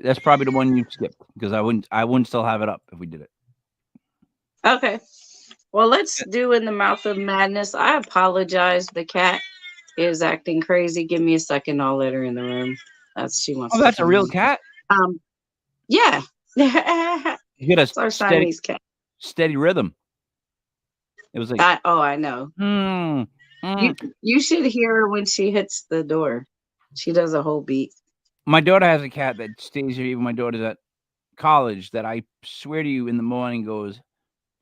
That's probably the one you skipped because I wouldn't still have it up if we did it. Okay. Well, let's do In the Mouth of Madness. I apologize. The cat is acting crazy. Give me a second. I'll let her in the room. She wants Oh, to that's a come real in. cat. Yeah. You get It's a our Siamese cat. steady rhythm. It was like I know. You should hear her when she hits the door. She does a whole beat. My daughter has a cat that stays here. Even my daughter's at college. That I swear to you, in the morning goes,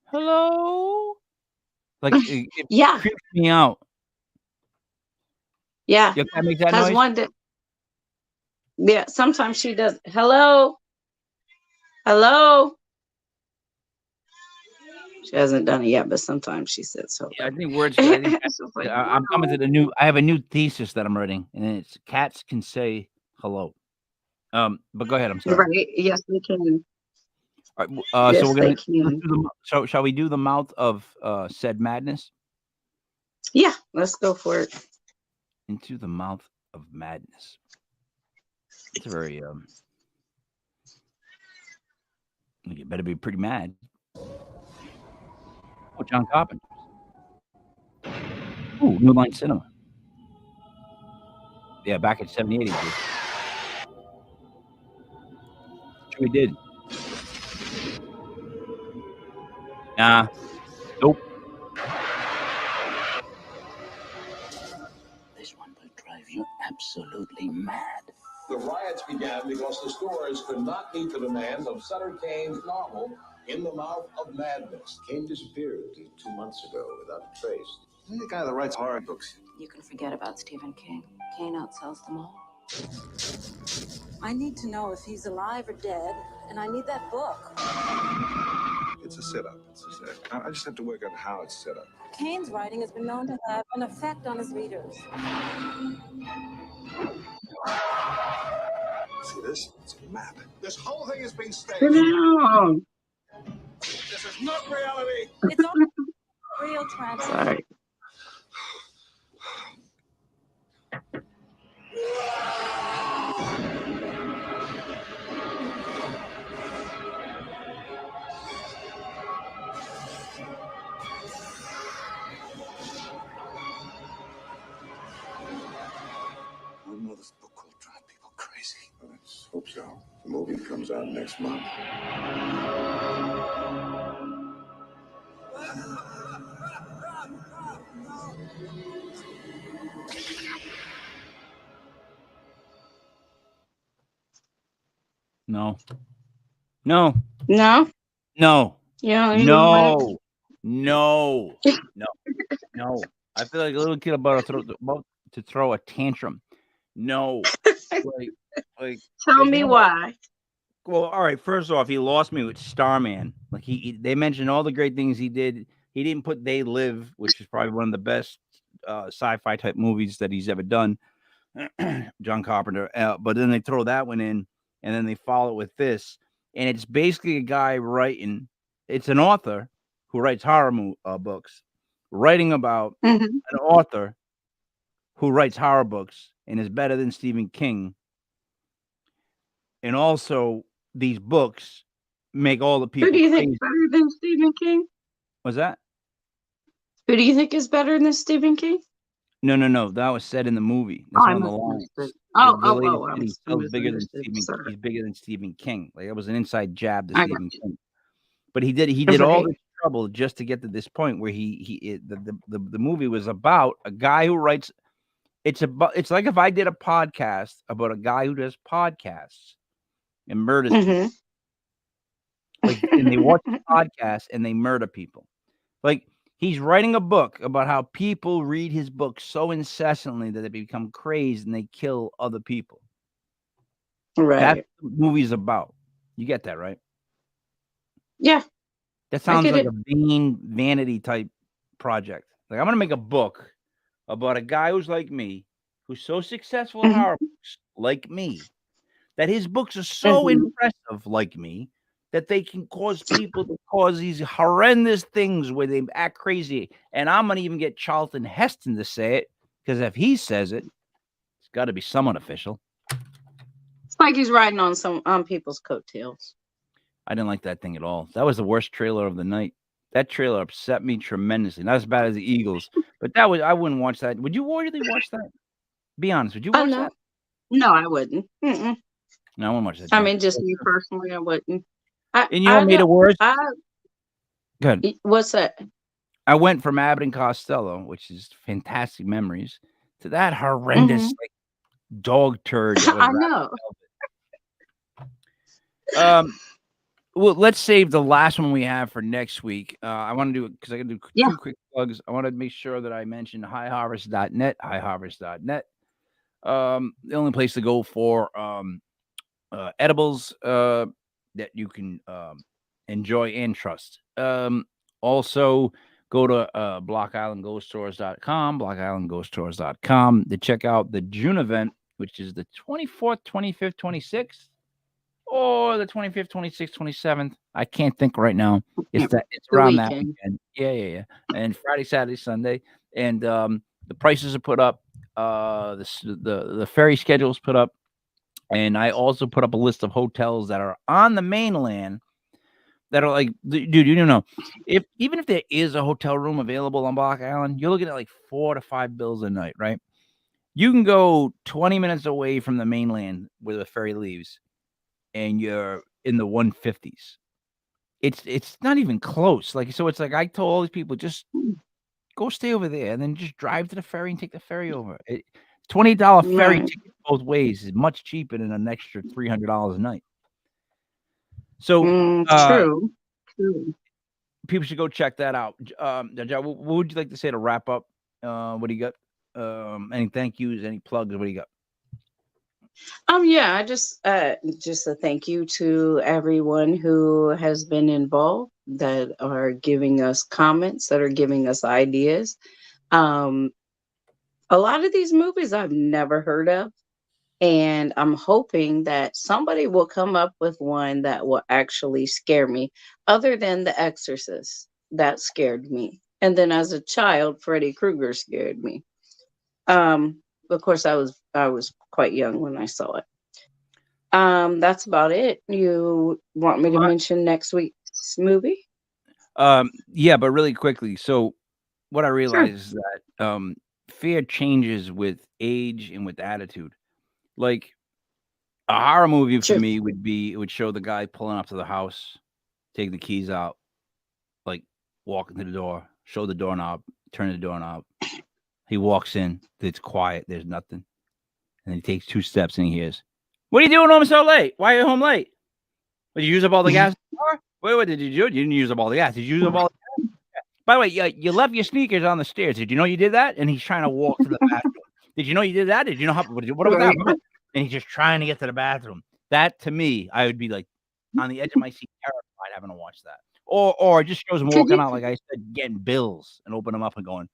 "Hello." Like it Yeah. creeps me out. Yeah. Your cat makes that Has noise? one that. Yeah. Sometimes she does. Hello. Hello. She hasn't done it yet, but sometimes she says so. Yeah, I think words. I'm coming to the new. I have a new thesis that I'm writing, and it's cats can say hello. But go ahead. I'm sorry. Right. Yes, we can. All right, so Yes, we're they gonna. can. So shall we do the mouth of said madness? Yeah, let's go for it. Into the Mouth of Madness. It's a very you better be pretty mad. Oh, John Carpenter. Ooh, New Line Cinema. Yeah, back in '78 he did. Sure he did. Nah. Nope. This one will drive you absolutely mad. The riots began because the stores could not meet the demands of Sutter Kane's novel, In the Mouth of Madness. Kane disappeared 2 months ago without a trace. He's the guy that writes horror books. You can forget about Stephen King. Kane outsells them all. I need to know if he's alive or dead, and I need that book. It's a setup. I just have to work out how it's set up. Kane's writing has been known to have an effect on his readers. See this? It's a map. This whole thing has been staged. No. This is not reality. It's all real tragedy. Sorry. I know this book will drive people crazy. Let's hope so. The movie comes out next month. No. No. No. No. Yeah. No. No. No. I feel like a little kid about to throw a tantrum. No. Like Tell me why. Well, all right. First off, he lost me with Starman. Like they mentioned all the great things he did. He didn't put They Live, which is probably one of the best sci-fi type movies that he's ever done. John Carpenter. But then they throw that one in, and then they follow it with this, and it's basically a guy writing. It's an author who writes horror books, writing about an author who writes horror books and is better than Stephen King. And also, these books make all the people. Who do you think better than Stephen King? What's that? Who do you think is better than Stephen King? No. That was said in the movie. Oh, That's I one of the lines. misunderstood. The lady I said he's so bigger than misunderstood. Stephen. Sorry. He's bigger than Stephen King. Like it was an inside jab to I got Stephen you. King. But he did all Right. this trouble just to get to this point where the movie was about a guy who writes. It's like if I did a podcast about a guy who does podcasts and murders people. Like, and they watch the podcast and they murder people. Like he's writing a book about how people read his book so incessantly that they become crazed and they kill other people. That's Right. what the movie's about. You get that, right? Yeah. That I sounds get like it. a vain vanity type project. Like I'm gonna make a book about a guy who's like me, who's so successful at horror books, like me, that his books are so impressive, like me, that they can cause people to cause these horrendous things where they act crazy. And I'm gonna even get Charlton Heston to say it, because if he says it, it's got to be someone official. It's like he's riding on people's coattails. I didn't like that thing at all. That was the worst trailer of the night. That trailer upset me tremendously. Not as bad as the Eagles, but I wouldn't watch that. Would you really watch that? Be honest. Would you watch No. that? No, I wouldn't. Mm-mm. No, I wouldn't watch that. I mean, just me personally, I wouldn't. And you know what made it worse? Good. What's that? I went from Abbott and Costello, which is fantastic memories, to that horrendous like dog turd. That was I know. Well, let's save the last one we have for next week. I want to do it because I got to do 2 quick plugs. I want to make sure that I mention highharvest.net, highharvest.net. The only place to go for edibles that you can enjoy and trust. Also, go to blockislandghosttours.com to check out the June event, which is the 24th, 25th, 26th. Or the 25th, 26th, 27th. I can't think right now. It's around that weekend. Yeah. And Friday, Saturday, Sunday. And the prices are put up. The ferry schedule is put up. And I also put up a list of hotels that are on the mainland that are like, dude, you don't know. Even if there is a hotel room available on Block Island, you're looking at like $4 to $5 a night, right? You can go 20 minutes away from the mainland where the ferry leaves, and you're in the 150s. It's not even close. Like, so it's like I told all these people, just go stay over there and then just drive to the ferry and take the ferry over. $20 ferry ticket both ways is much cheaper than an extra $300 a night. So true. People should go check that out. What would you like to say to wrap up? What do you got? Any thank yous, any plugs? What do you got? Yeah, just a thank you to everyone who has been involved, that are giving us comments, that are giving us ideas. A lot of these movies I've never heard of, and I'm hoping that somebody will come up with one that will actually scare me, other than The Exorcist. That scared me. And then as a child, Freddy Krueger scared me. Of course, I was quite young when I saw it. That's about it. You want me to mention next week's movie? Yeah, but really quickly. So what I realized is that fear changes with age and with attitude. Like a horror movie for me it would show the guy pulling up to the house, take the keys out, like walk into the door, show the doorknob, turn the doorknob. He walks in, it's quiet, there's nothing. And then he takes 2 steps and he hears, "What are you doing home so late? Why are you home late? Did you use up all the gas in the car? Wait, what did you do? You didn't use up all the gas. Did you use up all the gas? Yeah. By the way, you left your sneakers on the stairs. Did you know you did that?" And he's trying to walk to the bathroom. "Did you know you did that? Did you know what about that? And he's just trying to get to the bathroom. That, to me, I would be like on the edge of my seat, terrified having to watch that. Or it just shows him walking out, like I said, getting bills and open them up and going.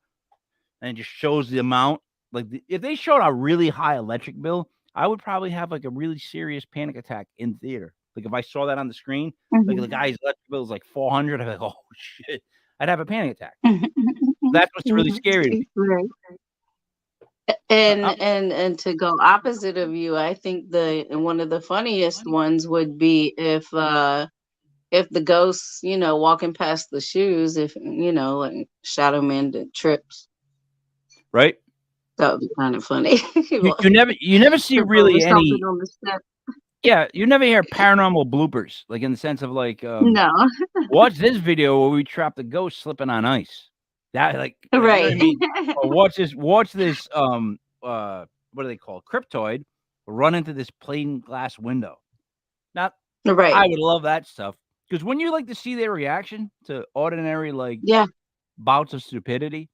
And it just shows the amount. Like, if they showed a really high electric bill, I would probably have like a really serious panic attack in theater. Like if I saw that on the screen, like the guy's electric bill is like 400, I'd be like, oh shit, I'd have a panic attack. That's what's really scary to me. And to go opposite of you, I think one of the funniest ones would be if if the ghosts, walking past the shoes, if like Shadow Man did trips, right? that would be kind of funny. You never see Trip over really something any. on the step. Yeah, you never hear paranormal bloopers, like in the sense of like, No. watch this video where we trapped a ghost slipping on ice. That like you know what I Right. mean? Or watch this, what do they call cryptoid run into this plain glass window. Now, I Right. would love that stuff because when you like to see their reaction to ordinary like Yeah. bouts of stupidity,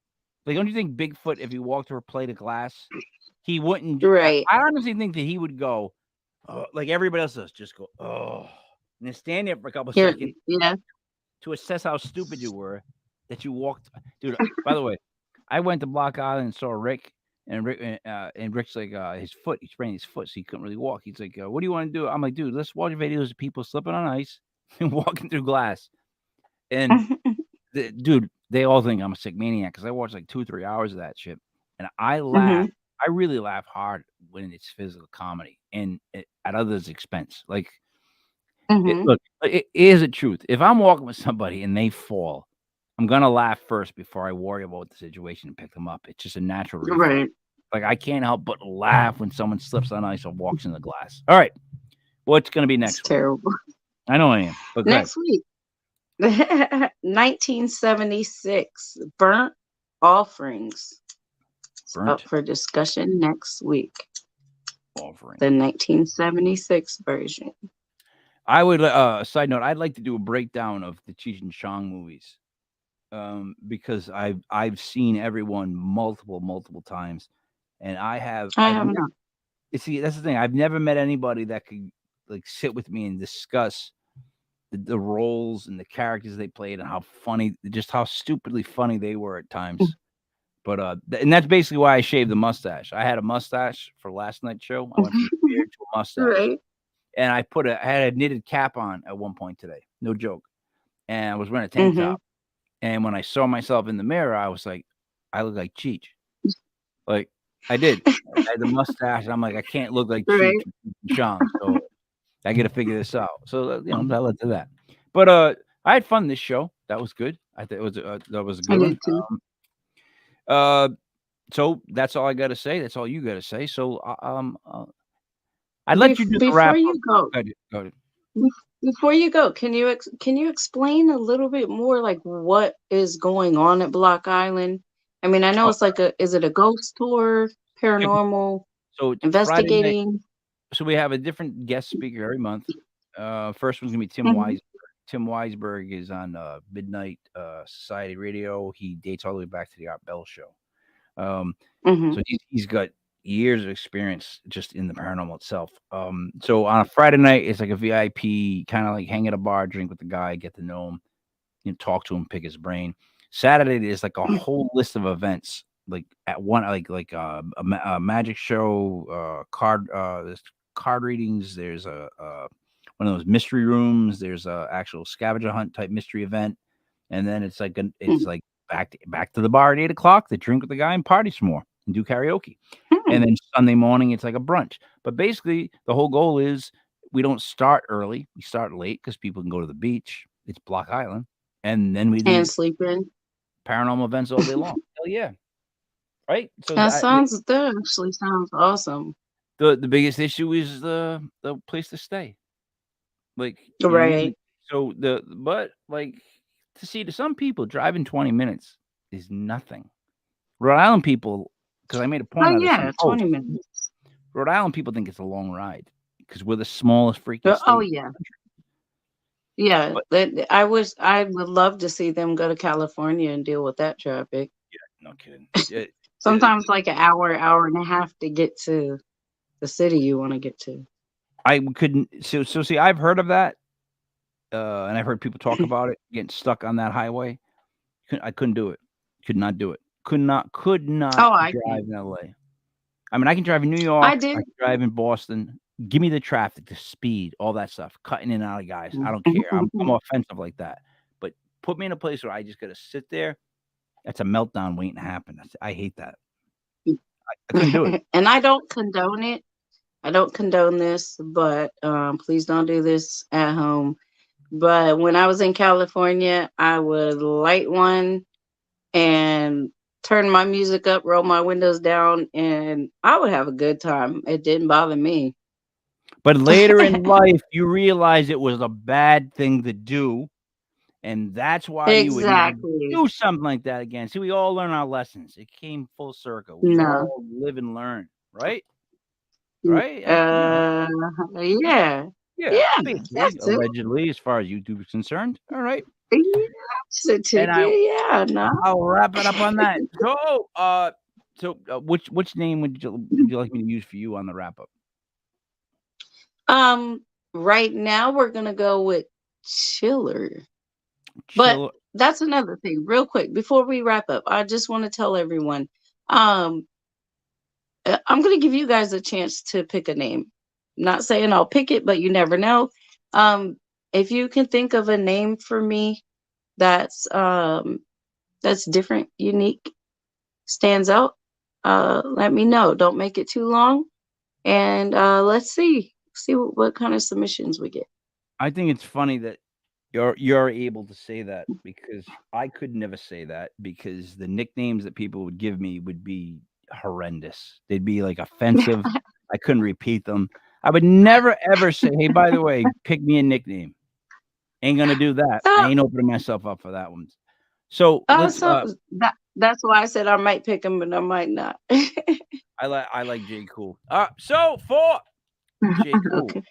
like don't you think Bigfoot, if he walked through a plate of glass, he wouldn't? Right. I honestly think that he would go, like everybody else does, just go, oh, and then stand there for a couple seconds Yeah. to assess how stupid you were that you walked. Dude, by the way, I went to Block Island and saw Rick, and Rick's like, his foot, he sprained his foot, so he couldn't really walk. He's like, what do you want to do? I'm like, dude, let's watch videos of people slipping on ice and walking through glass. And dude, they all think I'm a sick maniac because I watched like 2-3 hours of that shit, and I laugh. I really laugh hard when it's physical comedy and at others' expense. Like, look, here's the truth. If I'm walking with somebody and they fall, I'm gonna laugh first before I worry about the situation and pick them up. It's just a natural reflex. Right. Like I can't help but laugh when someone slips on ice or walks in the glass. All right, what's gonna be next week? Terrible. I know I am. But Next week, 1976, Burnt Offerings. Up for discussion next week. Offering. The 1976 version. I would. Side note: I'd like to do a breakdown of the Cheech and Chong movies, because I've seen everyone multiple times, and I have. I have not. See, that's the thing. I've never met anybody that could like sit with me and discuss the roles and the characters they played and how funny, just how stupidly funny they were at times. But and that's basically why I shaved the mustache. I had a mustache for last night's show. I went from a beard to a mustache. Right. And I had a knitted cap on at one point today. No joke. And I was wearing a tank top. And when I saw myself in the mirror, I was like, I look like Cheech. Like I did. I had the mustache. And I'm like, I can't look like Cheech and Chong. So I got to figure this out. So that led to that. But I had fun this show. That was good. I think that was a good one. So that's all I got to say. That's all you got to say. So I'd let you do the wrap. Before you go, Go ahead. Before you go, can you explain a little bit more like what is going on at Block Island? I mean, I know it's like is it a ghost tour, paranormal, so it's investigating? So we have a different guest speaker every month. First one's gonna be Tim Weisberg. Tim Weisberg is on Midnight Society Radio. He dates all the way back to the Art Bell show. So he's got years of experience just in the paranormal itself. So on a Friday night, it's like a VIP, kind of like hang at a bar, drink with the guy, get to know him, talk to him, pick his brain. Saturday is like a whole list of events, like at one, like a magic show, there's card readings. There's a one of those mystery rooms. There's a actual scavenger hunt type mystery event, and then it's like like back to the bar at 8 o'clock. They drink with the guy and party some more and do karaoke. And then Sunday morning, it's like a brunch. But basically, the whole goal is we don't start early. We start late because people can go to the beach. It's Block Island. And then we do sleep in paranormal events all day long. Hell yeah. Right? So that actually sounds awesome. The biggest issue is the place to stay. Like, right. So but like to see to some people, driving 20 minutes is nothing. Rhode Island people, because I made a point of this. 20 minutes. Rhode Island people think it's a long ride because we're the smallest freaking state. Oh yeah. Yeah, I would love to see them go to California and deal with that traffic. Yeah, no kidding. Sometimes like an hour and a half to get to the city you want to get to. I couldn't. So see, I've heard of that, and I've heard people talk about it getting stuck on that highway. I couldn't do it. Could not do it. Could not drive in LA. I mean, I can drive in New York. I can drive in Boston. Give me the traffic, the speed, all that stuff, cutting in and out of guys. I don't care. I'm offensive like that. But put me in a place where I just got to sit there. That's a meltdown waiting to happen. I hate that. I couldn't do it. And I don't condone it. I don't condone this, but please don't do this at home. But when I was in California, I would light one and turn my music up, roll my windows down, and I would have a good time. It didn't bother me. But later in life, you realize it was a bad thing to do, and that's why you would never Exactly. do something like that again. See, we all learn our lessons. It came full circle. We No. all live and learn, right? Right? Yeah. Yeah, Yeah, basically, that's it. allegedly, as far as YouTube is concerned. All right. Yeah, And no. I'll wrap it up on that. So, which name would you like me to use for you on the wrap up? Right now we're gonna go with Chiller. Chiller. But that's another thing. Real quick, before we wrap up, I just want to tell everyone, I'm gonna give you guys a chance to pick a name. Not saying I'll pick it, but you never know. If you can think of a name for me that's different, unique, stands out, let me know. Don't make it too long. And let's see what kind of submissions we get. I think it's funny that you're able to say that because I could never say that because the nicknames that people would give me would be horrendous. They'd be like offensive. I couldn't repeat them. I would never ever say, "Hey, by the way, pick me a nickname." Ain't gonna do that. I ain't opening myself up for that one. So let's. That's why I said I might pick him, but I might not. I like J. Cool. So for J. Cool, Okay.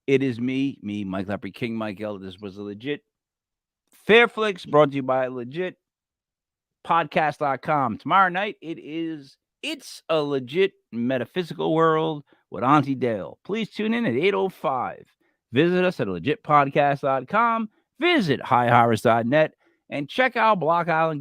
it is me, Mike Lepre, King Mike L. This was a legit Fairflix, brought to you by legit podcast.com. Tomorrow night, It's a Legit Metaphysical World with Auntie Dale. Please tune in at 8:05. Visit us at legitpodcast.com. Visit highhorrors.net and check out Block Island